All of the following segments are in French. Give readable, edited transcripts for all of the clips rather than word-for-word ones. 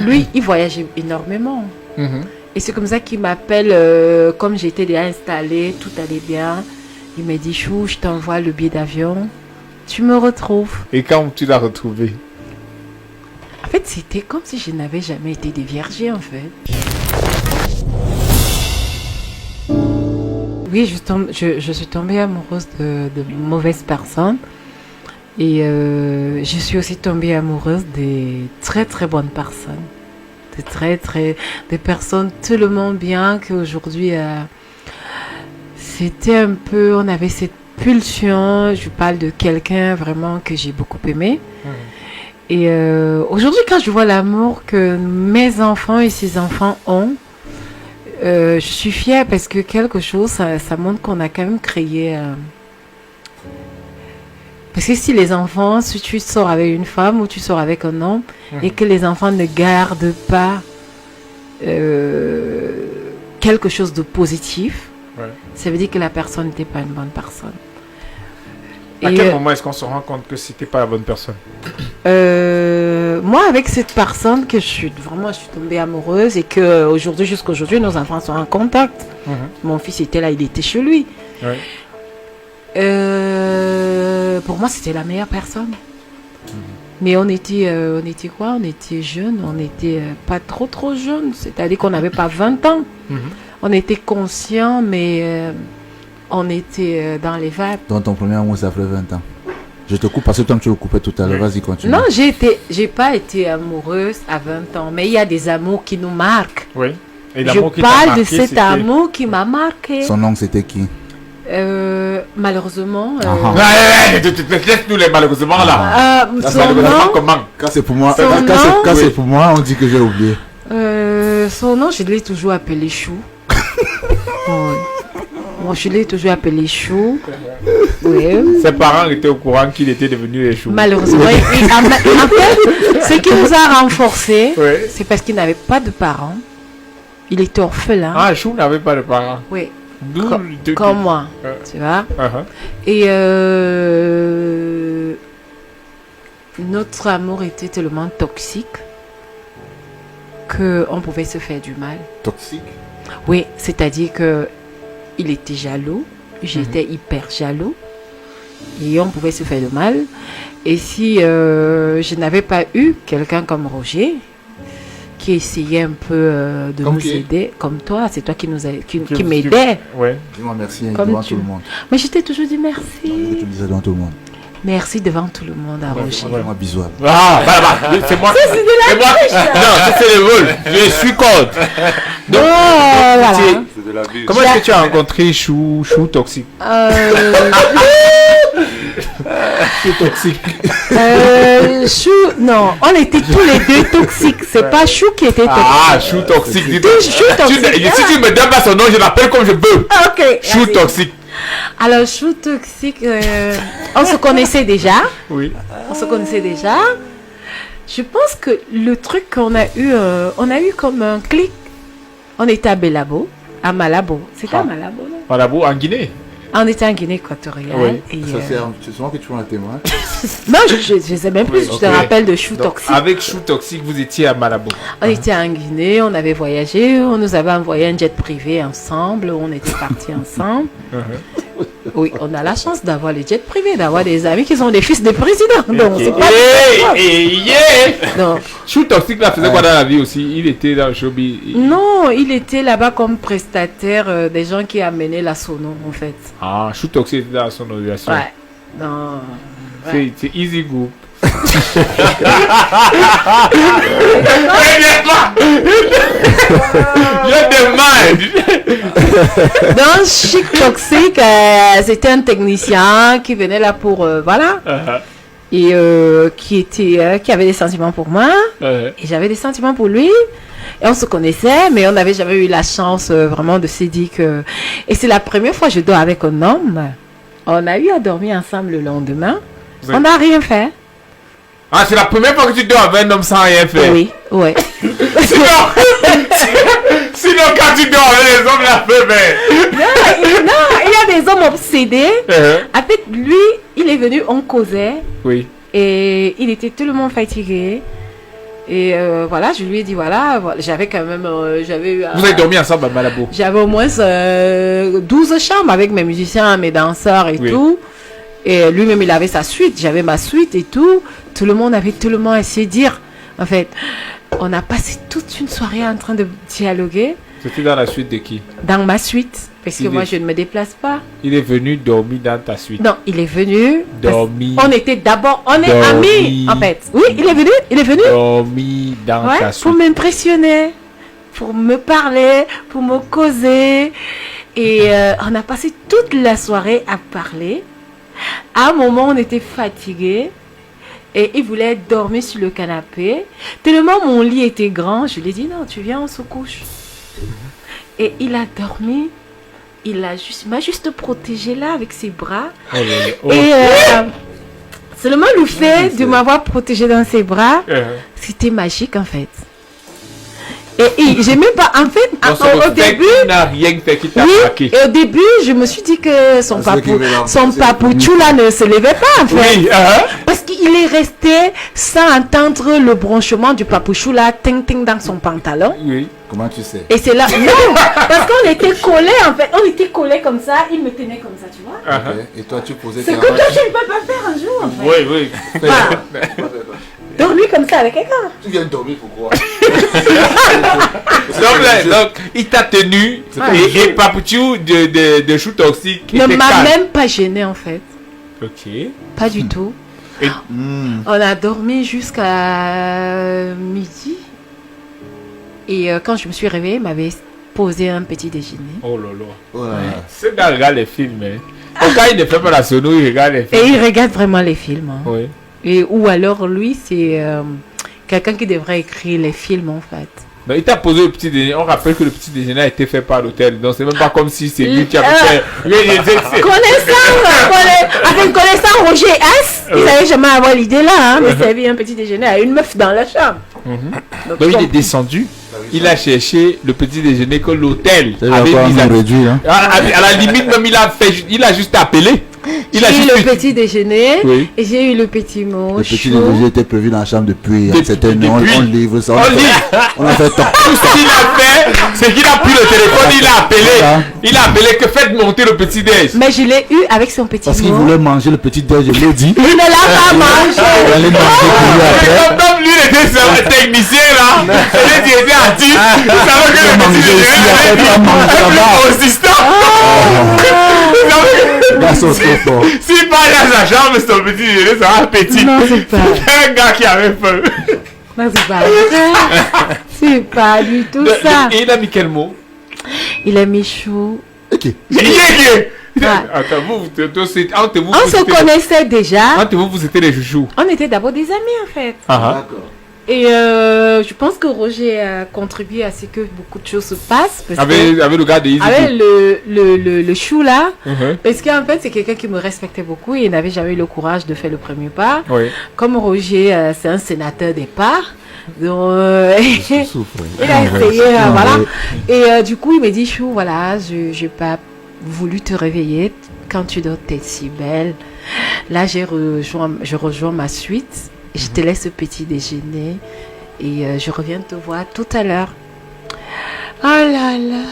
lui, il voyageait énormément. Et c'est comme ça qu'il m'appelle, comme j'étais déjà installée, tout allait bien. Il m'a dit, Chou, je t'envoie le billet d'avion. Tu me retrouves. Et quand tu l'as retrouvé? En fait, c'était comme si je n'avais jamais été déviergée, en fait. Oui, je suis tombée amoureuse de mauvaises personnes. Et je suis aussi tombée amoureuse des très très bonnes personnes. Des personnes tellement bien qu'aujourd'hui, c'était un peu, on avait cette pulsion. Je parle de quelqu'un vraiment que j'ai beaucoup aimé. Et aujourd'hui, quand je vois l'amour que mes enfants et ses enfants ont, je suis fière parce que quelque chose, ça montre qu'on a quand même créé... Parce que si les enfants, si tu sors avec une femme ou tu sors avec un homme et que les enfants ne gardent pas quelque chose de positif, ça veut dire que la personne n'était pas une bonne personne. À quel moment est-ce qu'on se rend compte que c'était pas la bonne personne? Moi, avec cette personne que je suis tombée amoureuse et que aujourd'hui, jusqu'aujourd'hui, nos enfants sont en contact. Mon fils était là, il était chez lui. Pour moi, c'était la meilleure personne. Mais on était quoi? On était jeunes, on n'était pas trop jeunes. C'est-à-dire qu'on n'avait pas 20 ans. On était conscients, mais on était dans les vapes. Dans ton premier amour, ça fait 20 ans. Je te coupe parce que toi, tu le coupais tout à l'heure. Vas-y, continue. Non, j'ai pas été amoureuse à 20 ans. Mais il y a des amours qui nous marquent. Oui. Et je parle de cet amour qui m'a marqué. Son nom, c'était qui? Malheureusement. Laisse-nous les malheureusement là. Son nom, comment? Quand c'est pour moi, c'est pour moi, on dit que j'ai oublié. Son nom, je l'ai toujours appelé Chou. Bon, je l'ai toujours appelé Chou. Oui. Ses parents étaient au courant qu'il était devenu les Chou. Malheureusement, en fait, ce qui nous a renforcés, c'est parce qu'il n'avait pas de parents. Il était orphelin. Ah, Chou n'avait pas de parents. Oui. Comme moi, tu vois. Et notre amour était tellement toxique qu'on pouvait se faire du mal. Toxique? Oui, c'est-à-dire que il était jaloux, j'étais hyper jaloux et on pouvait se faire du mal. Et si je n'avais pas eu quelqu'un comme Roger qui essayait un peu de nous aider, comme toi, c'est toi qui m'aidais. Ouais. Dis-moi merci devant tout le monde. Mais je t'ai toujours dit merci. Tu me disais devant tout le monde. Merci devant tout le monde à Roger. Vraiment bisous. Ah, c'est moi. C'est de la triche. Non, c'est le rôle. Je suis contre. Donc, voilà. C'est de la bise. Comment est-ce que tu as rencontré Chou Toxique? Chou Toxique. Chou, non, on était tous les deux toxiques. C'est pas Chou qui était toxique. Ah, Chou Toxique. Chou Toxique. Si tu me donnes pas son nom, je l'appelle comme je peux. Ok. Chou Toxique. Alors, Chou Toxique, on se connaissait déjà. Oui. On se connaissait déjà. Je pense que le truc qu'on a eu comme un clic. On était à Belabo, à Malabo. C'était à Malabo, non? Malabo, en Guinée. On était en Guinée équatoriale. Oui. C'est souvent que tu prends un témoin. Non, je sais même plus. Je te rappelle de Chou Toxique. Avec Chou Toxique, vous étiez à Malabo. On était en Guinée, on avait voyagé, on nous avait envoyé un jet privé ensemble, on était partis ensemble. Oui, on a la chance d'avoir les jets privés, d'avoir des amis qui sont des fils de président. Donc, c'est pas non. Chou Toxique, là, faisait quoi dans la vie aussi? Il était dans le showbiz. Non, il était là-bas comme prestataire des gens qui amenaient la sono, en fait. Ah, Chou Toxique était dans la sonorisation. Ouais. Non. Ouais. C'est Easy Group. Donc, Chic Toxique, c'était un technicien qui venait là pour voilà, et qui avait des sentiments pour moi, et j'avais des sentiments pour lui, et on se connaissait, mais on n'avait jamais eu la chance vraiment de se dire que. Et c'est la première fois que je dors avec un homme. On a eu à dormir ensemble le lendemain. On n'a rien fait. Ah, c'est la première fois que tu dors avec un homme sans rien faire? Oui, ouais. Sinon, quand tu dors avec les hommes, la femme. Non, il y a des hommes obsédés. En fait, lui, il est venu, on causait. Oui. Et il était tellement fatigué. Et voilà, je lui ai dit, voilà, j'avais quand même... Vous avez dormi ensemble à Malabo? J'avais au moins 12 chambres avec mes musiciens, mes danseurs et tout. Et lui-même, il avait sa suite. J'avais ma suite et tout. Tout le monde avait tellement essayé de dire. En fait, on a passé toute une soirée en train de dialoguer. C'était dans la suite de qui? Dans ma suite. Parce que moi, je ne me déplace pas. Il est venu dormir dans ta suite? Non, il est venu. Dormir. On était d'abord... On est amis, en fait. Oui, il est venu. Dormir dans ta suite. Pour m'impressionner. Pour me parler. Pour me causer. Et on a passé toute la soirée à parler. À un moment, on était fatigués. Et il voulait dormir sur le canapé. Tellement mon lit était grand, je lui ai dit, non, tu viens, on se couche. Et il a dormi. Il m'a juste protégé là avec ses bras. Et seulement le fait de m'avoir protégé dans ses bras, c'était magique en fait. Et j'ai même pas, en fait, au début, il n'a rien fait qui t'a marqué. Et au début, je me suis dit que son papouchou là ne se levait pas en fait. Oui, parce qu'il est resté sans entendre le branchement du papouchou là, ting dans son pantalon. Oui. Comment tu sais? Et c'est là, non, parce qu'on était collés en fait, on était collés comme ça, il me tenait comme ça, tu vois. Okay. Et toi, tu posais. C'est comme ça que je ne peux pas faire un jour en fait. Oui. Voilà. Dormir comme ça avec quelqu'un. Tu viens de dormir pourquoi? Donc, il t'a tenu et Papouchou de chou toxique ne m'a même pas gêné en fait. Ok. Pas du tout. Et... On a dormi jusqu'à midi. Et quand je me suis réveillée, il m'avait posé un petit déjeuner. Oh là là. Ouais. Ce gars regarde les films. Quand il ne fait pas la sono, il regarde les films. Et il regarde vraiment les films. Oui. Et, ou alors lui, c'est quelqu'un qui devrait écrire les films en fait. Donc, il t'a posé le petit déjeuner. On rappelle que le petit déjeuner a été fait par l'hôtel. Donc c'est même pas comme si c'est lui qui avait fait. Connaissant Roger S, il n'allait jamais avoir l'idée là, de servir un petit déjeuner à une meuf dans la chambre. Donc il est descendu. Il a cherché le petit déjeuner que l'hôtel avait réduit. Hein? À la limite même il a juste appelé. J'ai eu le petit déjeuner et j'ai eu le petit mot. Le petit déjeuner était prévu dans la chambre depuis certaines on livre ça. On a fait tant. Tout ce qu'il a fait, c'est qu'il a pris le téléphone, il a appelé. Il a appelé que faites monter le petit déj. Mais je l'ai eu avec son petit mot. Parce qu'il voulait manger le petit déj, je l'ai dit. Il ne l'a pas mangé. Il allait manger pour lui après. Comme lui, il était technicien là. Il était artiste. Il savait que le petit déjeuner s'il parle à sa chambre, son petit déjeuner sera petit. Non, c'est pas. C'est un gars qui avait faim. Non, c'est pas vrai. C'est pas du tout ça. Et il a mis quel mot? Il a mis chou. Ok. Attends, vous, entre vous, on se connaissait déjà. Entre vous étiez les chouchous. On était d'abord des amis en fait. D'accord. Et je pense que Roger a contribué à ce que beaucoup de choses se passent. Avec le gars de Easy. Avec le chou là. Parce qu'en fait, c'est quelqu'un qui me respectait beaucoup et il n'avait jamais eu le courage de faire le premier pas. Oui. Comme Roger, c'est un sénateur des parts. Donc, il a essayé, voilà. Et du coup, il me dit, chou, voilà, je n'ai pas voulu te réveiller quand tu dors, t'es si belle. Là, je rejoins ma suite. Je te laisse ce petit déjeuner et je reviens te voir tout à l'heure. Oh là là.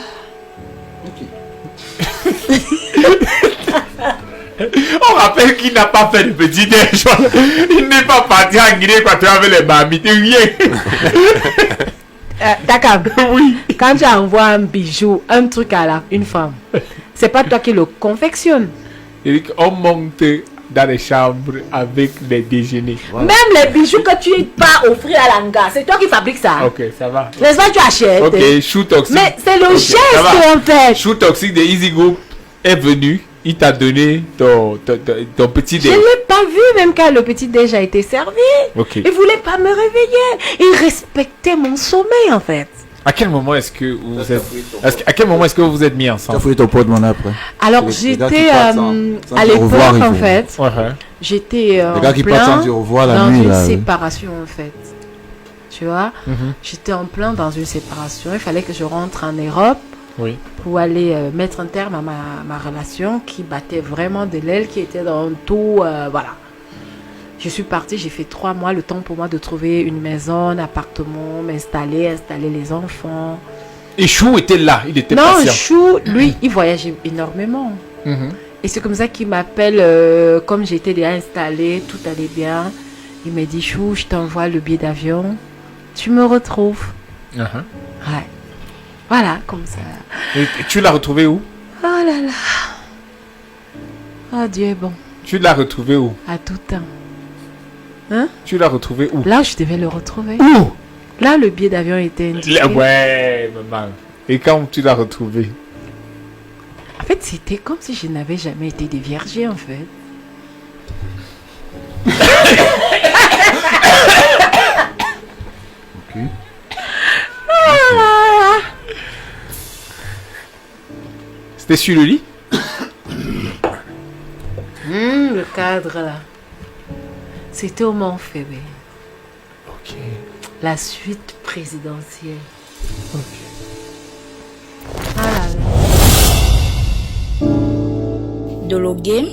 On rappelle qu'il n'a pas fait de petit déjeuner. Il n'est pas parti en Guinée équatoriale avec les mamites, rien. D'accord. Oui. Quand tu envoies un bijou, un truc à une femme, c'est pas toi qui le confectionne. On monte dans les chambres avec les déjeuners. Wow. Même les bijoux que tu pas offrir à l'anga, c'est toi qui fabriques ça. Ok, ça va. N'est-ce pas, tu achètes. Ok, Chou Toxic. Mais c'est le geste en fait. Chou Toxic de Easy Group est venu. Il t'a donné ton petit déj. Je ne l'ai pas vu même quand le petit déj a été servi. Okay. Il ne voulait pas me réveiller. Il respectait mon sommeil en fait. À quel moment est-ce que vous êtes à quel moment est-ce que vous vous êtes mis ensemble? Tu as fouillé ton porte-monnaie après. Alors j'étais à l'époque en fait. J'étais en plein dans une séparation en fait. Tu vois, j'étais en plein dans une séparation. Il fallait que je rentre en Europe. Oui. Pour aller mettre un terme à ma relation qui battait vraiment de l'aile, qui était dans tout, voilà. Je suis partie, j'ai fait 3 mois, le temps pour moi de trouver une maison, un appartement, installer les enfants. Et Chou était là, il était non, patient. Chou, lui, il voyageait énormément. Et c'est comme ça qu'il m'appelle, comme j'étais déjà installée, tout allait bien. Il m'a dit, Chou, je t'envoie le billet d'avion, tu me retrouves. Ouais. Voilà, comme ça. Et tu l'as retrouvé où? Oh là là. Oh, Dieu est bon. Tu l'as retrouvé où? À tout temps. Hein? Tu l'as retrouvé où? Là, je devais le retrouver. Où? Là, le billet d'avion était indiqué. Ouais, maman. Et quand tu l'as retrouvé? En fait, c'était comme si je n'avais jamais été déviergée, en fait. Ok. C'était sur le lit? Le cadre, là. C'était au Mont Fébé. Ok. La suite présidentielle. Ok. Ah là là. Dolo Game